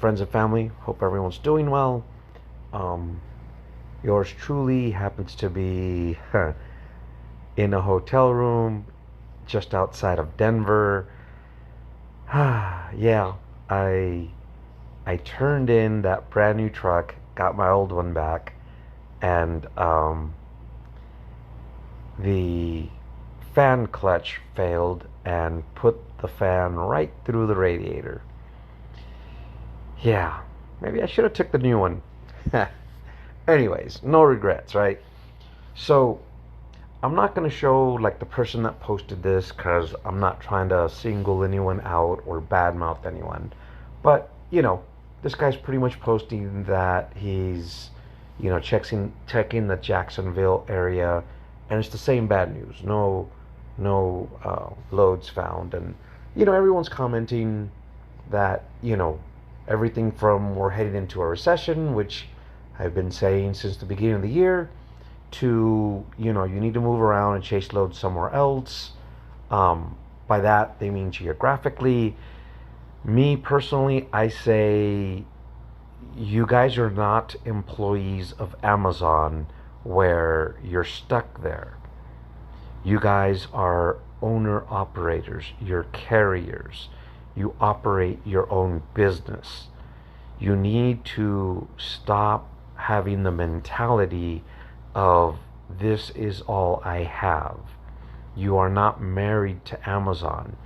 friends and family. Hope everyone's doing well. Um, Yours truly happens to be in a hotel room just outside of Denver. Yeah, I I turned in that brand new truck, got my old one back, and the fan clutch failed and put the fan right through the radiator. Yeah, maybe I should have took the new one. Anyways, no regrets, right? So I'm not going to show like the person that posted this because I'm not trying to single anyone out or badmouth anyone. But, this guy's pretty much posting that he's, checking the Jacksonville area, and it's the same bad news. No loads found. And, everyone's commenting that, everything from we're heading into a recession, which I've been saying since the beginning of the year, to, you need to move around and chase loads somewhere else. By that, they mean geographically. Me personally, I say you guys are not employees of Amazon where you're stuck there. You guys are owner operators, you're carriers. You operate your own business. You need to stop having the mentality of this is all I have. You are not married to Amazon.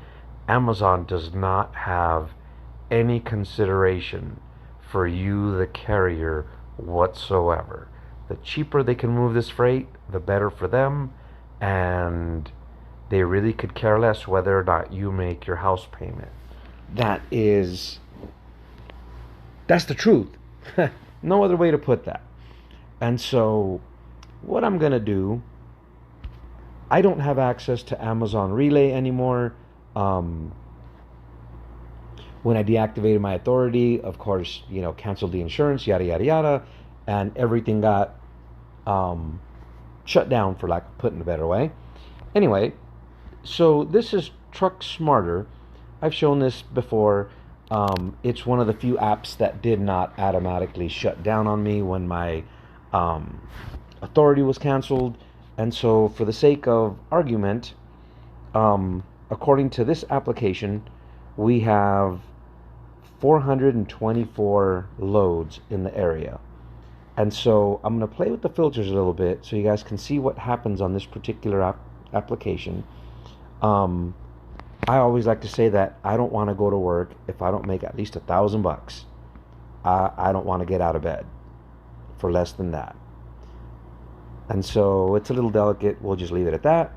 Amazon does not have any consideration for you, the carrier, whatsoever. The cheaper they can move this freight, the better for them, and they really could care less whether or not you make your house payment. That's the truth. No other way to put that. And so what I'm going to do, I don't have access to Amazon Relay anymore. When I deactivated my authority, of course, canceled the insurance, yada, yada, yada, and everything got shut down, for lack of putting it a better way. Anyway, so this is Truck Smarter. I've shown this before. It's one of the few apps that did not automatically shut down on me when my authority was canceled. And so for the sake of argument, according to this application, we have 424 loads in the area. And so I'm going to play with the filters a little bit so you guys can see what happens on this particular application. I always like to say that I don't want to go to work if I don't make at least $1,000. I don't want to get out of bed for less than that. And so it's a little delicate. We'll just leave it at that.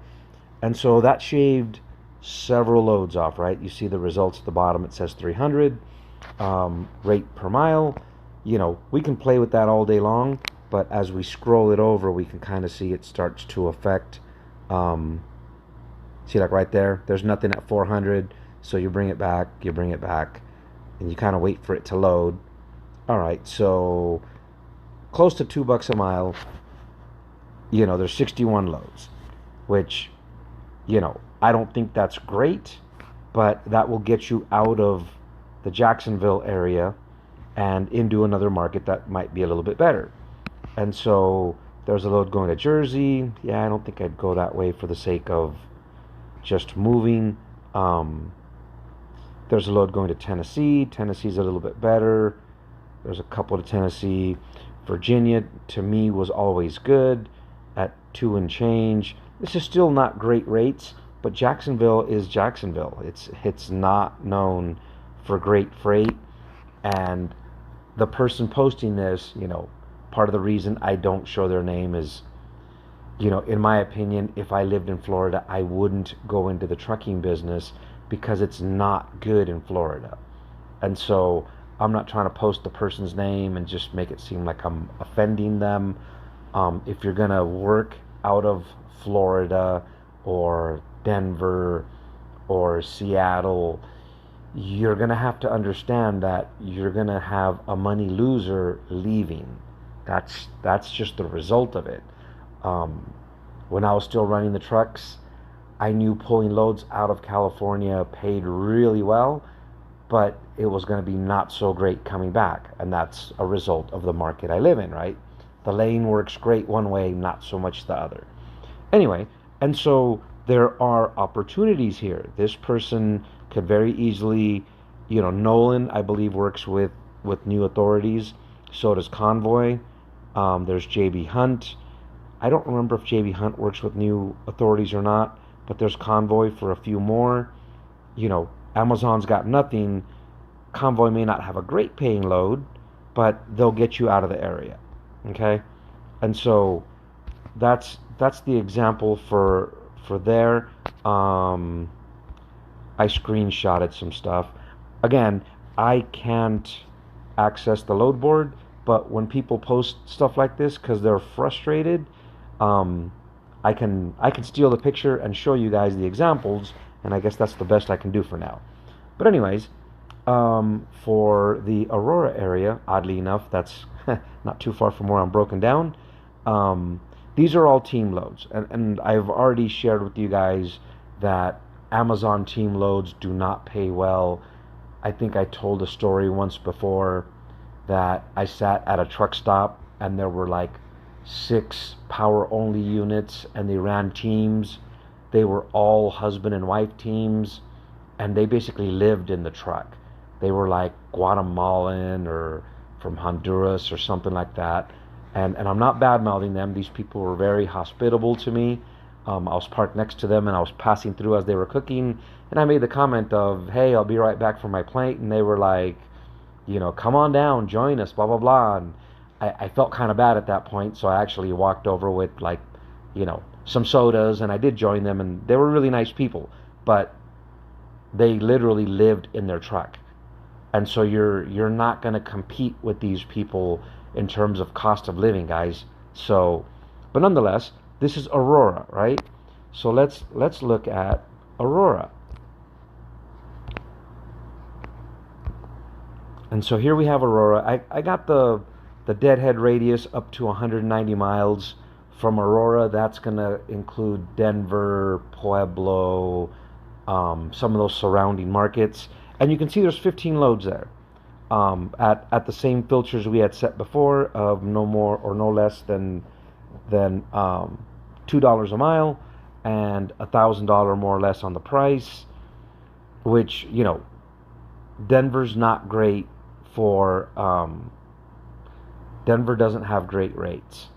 And so that shaved several loads off, right? You see the results at the bottom. It says 300 rate per mile. We can play with that all day long, but as we scroll it over, we can kind of see it starts to affect. See, like right there's nothing at 400. So you bring it back, and you kind of wait for it to load. All right, so close to $2 a mile. There's 61 loads, which, I don't think that's great, but that will get you out of the Jacksonville area and into another market that might be a little bit better. And so there's a load going to Jersey. Yeah, I don't think I'd go that way for the sake of just moving. There's a load going to Tennessee. Tennessee's a little bit better. There's a couple to Tennessee. Virginia, to me, was always good at 2 and change. This is still not great rates, but Jacksonville is Jacksonville. It's not known for great freight. And the person posting this, part of the reason I don't show their name is, in my opinion, if I lived in Florida, I wouldn't go into the trucking business because it's not good in Florida. And so I'm not trying to post the person's name and just make it seem like I'm offending them. If you're going to work out of Florida or Denver or Seattle, you're going to have to understand that you're going to have a money loser leaving. That's just the result of it. When I was still running the trucks, I knew pulling loads out of California paid really well, but it was going to be not so great coming back. And that's a result of the market I live in, right? The lane works great one way, not so much the other. Anyway, and so there are opportunities here. This person could very easily, Nolan, I believe, works with new authorities. So does Convoy. There's JB Hunt. I don't remember if JB Hunt works with new authorities or not, but there's Convoy for a few more. Amazon's got nothing. Convoy may not have a great paying load, but they'll get you out of the area. Okay? And so that's the example for there. I screenshotted some stuff. Again, I can't access the load board, but when people post stuff like this because they're frustrated, I can steal the picture and show you guys the examples, and I guess that's the best I can do for now. But anyways, for the Aurora area, oddly enough, that's not too far from where I'm broken down. These are all team loads, and I've already shared with you guys that Amazon team loads do not pay well. I think I told a story once before that I sat at a truck stop and there were like 6 power only units and they ran teams. They were all husband and wife teams, and they basically lived in the truck. They were like Guatemalan or from Honduras or something like that. And I'm not bad mouthing them. These people were very hospitable to me. I was parked next to them and I was passing through as they were cooking, and I made the comment of, hey, I'll be right back for my plate. And they were like, come on down, join us, blah, blah, blah. And I felt kind of bad at that point, so I actually walked over with some sodas, and I did join them, and they were really nice people, but they literally lived in their truck. And so you're not going to compete with these people in terms of cost of living, guys. So, but nonetheless, this is Aurora, right? So let's look at Aurora. And so here we have Aurora. I got the deadhead radius up to 190 miles from Aurora. That's going to include Denver, Pueblo, some of those surrounding markets. And you can see there's 15 loads there. At the same filters we had set before of no more or no less than $2 a mile and $1,000 more or less on the price, which Denver's not great for. Denver doesn't have great rates.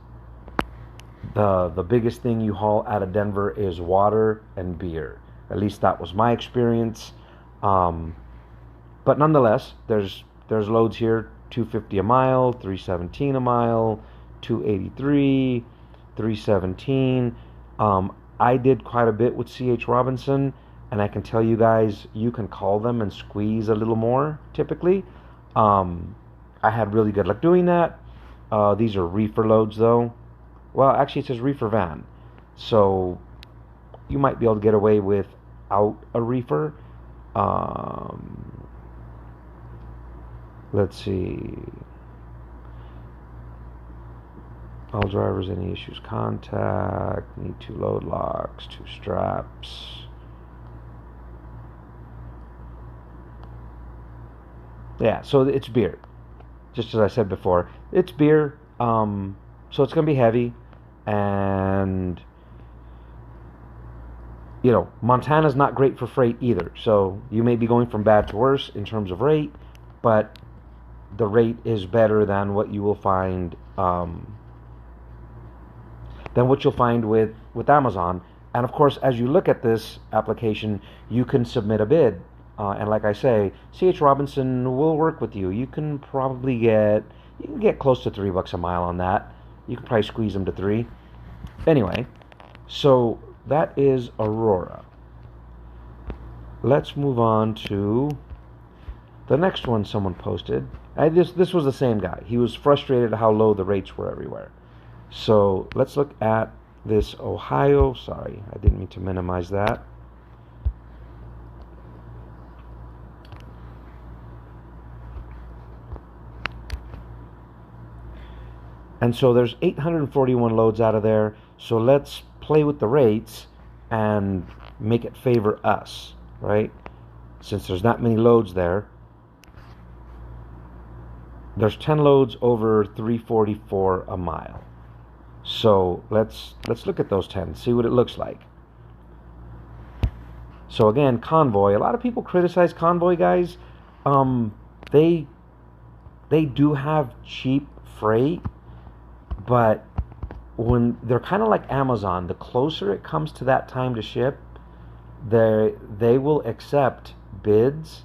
The biggest thing you haul out of Denver is water and beer. At least that was my experience. But nonetheless, there's loads here: $250 a mile, $317 a mile, $283, $317. I did quite a bit with C.H. Robinson, and I can tell you guys, you can call them and squeeze a little more typically. I had really good luck doing that. These are reefer loads though. Well, actually it says reefer van, so you might be able to get away without a reefer. Let's see. All drivers, any issues, contact. Need 2 load locks, 2 straps. Yeah, so it's beer. Just as I said before, it's beer. So it's going to be heavy. And, Montana's not great for freight either. So you may be going from bad to worse in terms of rate, but the rate is better than what you will find with Amazon. And of course, as you look at this application, you can submit a bid. And like I say, C.H. Robinson will work with you. You can probably get close to $3 a mile on that. You can probably squeeze them to 3. Anyway, so that is Aurora. Let's move on to the next one someone posted. This was the same guy. He was frustrated at how low the rates were everywhere. So let's look at this Ohio. Sorry, I didn't mean to minimize that. And so there's 841 loads out of there. So let's play with the rates and make it favor us, right? Since there's not many loads there, There's 10 loads over 344 a mile. So let's look at those 10, see what it looks like. So again, Convoy. A lot of people criticize Convoy, guys. They do have cheap freight, but when they're kind of like Amazon, the closer it comes to that time to ship, they will accept bids,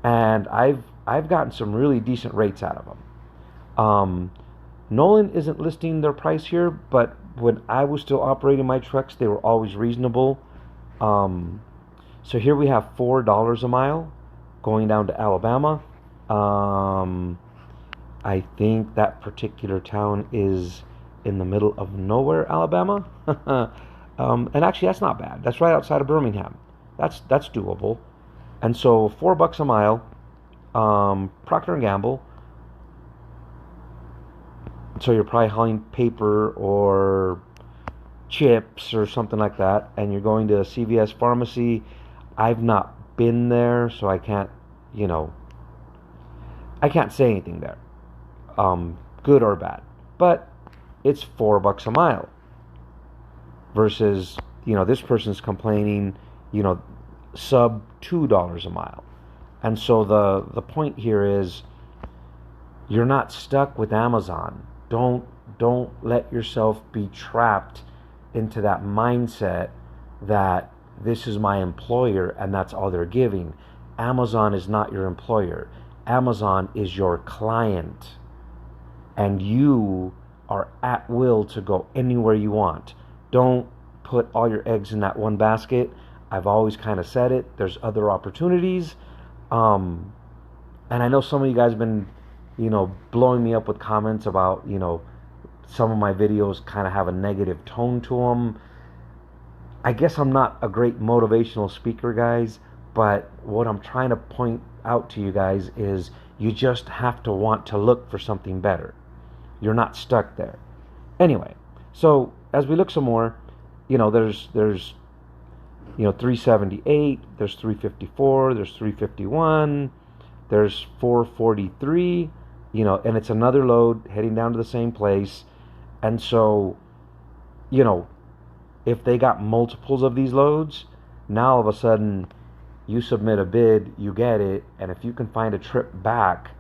and I've gotten some really decent rates out of them. Nolan isn't listing their price here, but when I was still operating my trucks, they were always reasonable. So here we have $4 a mile going down to Alabama. I think that particular town is in the middle of nowhere, Alabama. And actually, that's not bad. That's right outside of Birmingham. That's doable. And so $4 a mile. Procter and Gamble. So you're probably hauling paper or chips or something like that, and you're going to a CVS pharmacy. I've not been there, so I can't say anything there, good or bad. But it's $4 a mile versus, this person's complaining, sub $2 a mile. And so the point here is, you're not stuck with Amazon. Don't let yourself be trapped into that mindset that this is my employer and that's all they're giving. Amazon is not your employer. Amazon is your client, and you are at will to go anywhere you want. Don't put all your eggs in that one basket. I've always kind of said it. There's other opportunities. And I know some of you guys have been, blowing me up with comments about, some of my videos kind of have a negative tone to them. I guess I'm not a great motivational speaker, guys, but what I'm trying to point out to you guys is you just have to want to look for something better. You're not stuck there. Anyway, so as we look some more, there's 378, there's 354, there's 351, there's 443, and it's another load heading down to the same place. And so, if they got multiples of these loads, now all of a sudden you submit a bid, you get it, and if you can find a trip back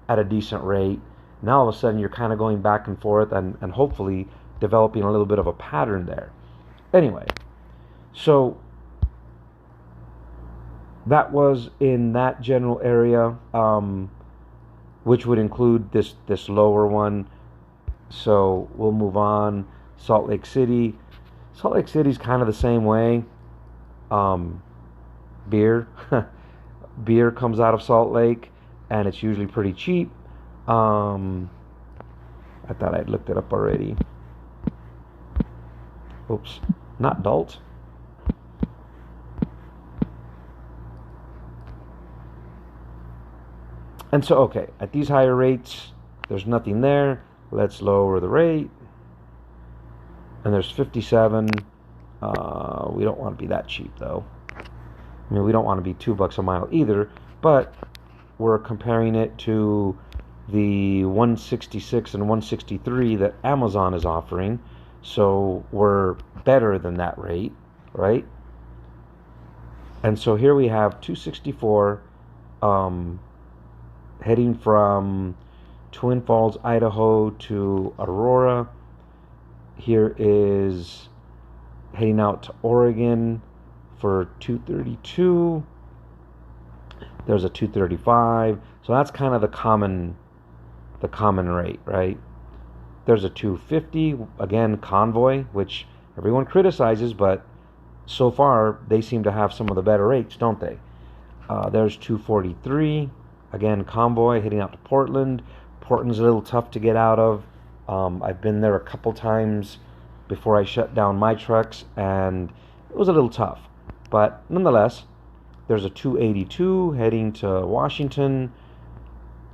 at a decent rate, now all of a sudden you're kind of going back and forth and hopefully developing a little bit of a pattern there. Anyway, so that was in that general area, which would include this lower one. So we'll move on. Salt Lake City. Salt Lake City's kind of the same way. Beer. Beer comes out of Salt Lake, and it's usually pretty cheap. I thought I'd looked it up already. Oops. Not Dalt. And so, okay, at these higher rates, there's nothing there. Let's lower the rate. And there's 57. We don't want to be that cheap, though. I mean, we don't want to be $2 a mile either, but we're comparing it to the 166 and 163 that Amazon is offering. So we're better than that rate, right? And so here we have 264 heading from Twin Falls, Idaho to Aurora. Here is heading out to Oregon for 232. There's a 235. So that's kind of the common rate, right? There's a 250, again, Convoy, which everyone criticizes, but so far they seem to have some of the better rates, don't they? There's 243, again, Convoy heading out to Portland. Portland's a little tough to get out of. I've been there a couple times before I shut down my trucks, and it was a little tough. But nonetheless, there's a 282 heading to Washington,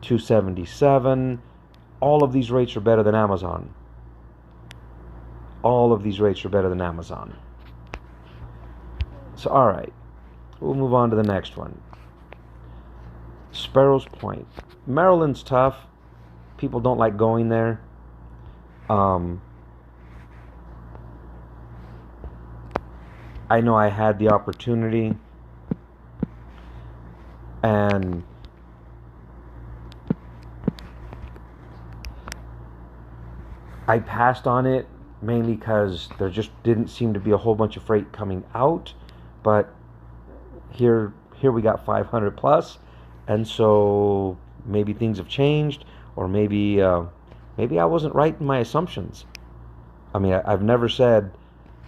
277. All of these rates are better than Amazon. All of these rates are better than Amazon. So, all right, we'll move on to the next one. Sparrows Point. Maryland's tough. People don't like going there. Um, I know I had the opportunity, and I passed on it mainly because there just didn't seem to be a whole bunch of freight coming out. But here we got 500 plus, and so maybe things have changed, or maybe I wasn't right in my assumptions. I mean, I've never said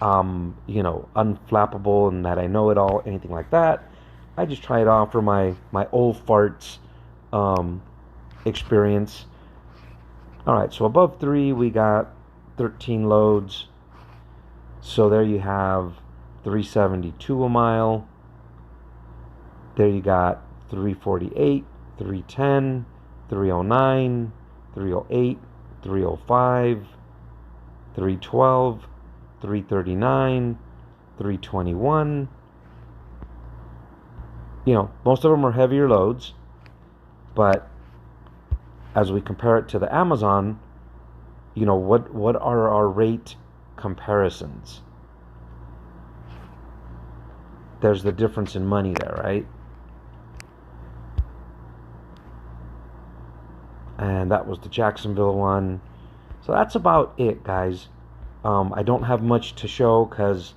unflappable and that I know it all, anything like that. I just try to offer my old farts um, experience. All right, so above 3 we got 13 loads. So there you have 372 a mile. There you got 348, 310, 309, 308, 305, 312, 339, 321. Most of them are heavier loads, but as we compare it to the Amazon, what are our rate comparisons? There's the difference in money there, right? And that was the Jacksonville one. So that's about it, guys. I don't have much to show because,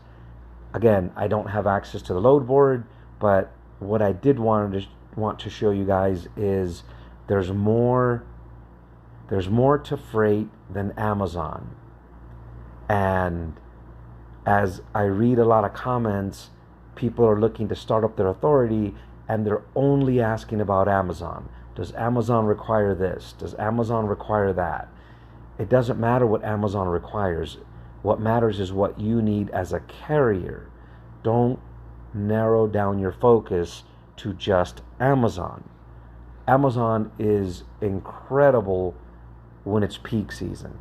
again, I don't have access to the load board. But what I did want to show you guys is there's more to freight than Amazon. And as I read a lot of comments, people are looking to start up their authority, and they're only asking about Amazon. Does Amazon require this? Does Amazon require that? It doesn't matter what Amazon requires. What matters is what you need as a carrier. Don't narrow down your focus to just Amazon. Amazon is incredible when it's peak season.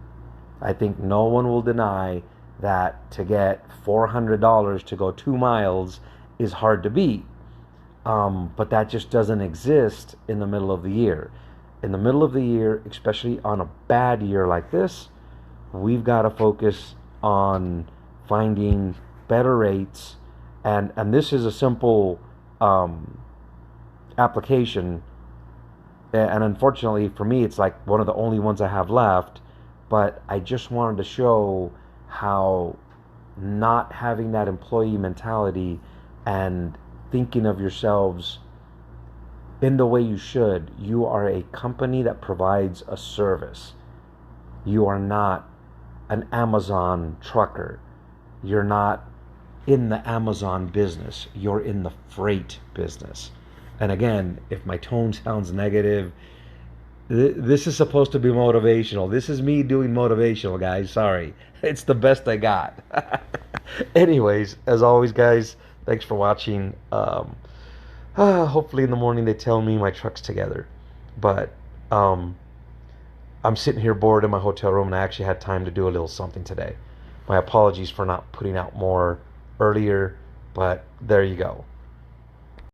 I think no one will deny that to get $400 to go 2 miles is hard to beat. But that just doesn't exist in the middle of the year. In the middle of the year, especially on a bad year like this, we've got to focus on finding better rates. And this is a simple application. And unfortunately for me, it's like one of the only ones I have left. But I just wanted to show how not having that employee mentality and thinking of yourselves in the way you should. You are a company that provides a service. You are not an Amazon trucker. You're not in the Amazon business. You're in the freight business. And again, if my tone sounds negative, this is supposed to be motivational. This is me doing motivational, guys. Sorry. It's the best I got. Anyways, as always, guys, thanks for watching. Hopefully in the morning they tell me my truck's together. But I'm sitting here bored in my hotel room, and I actually had time to do a little something today. My apologies for not putting out more earlier, but there you go.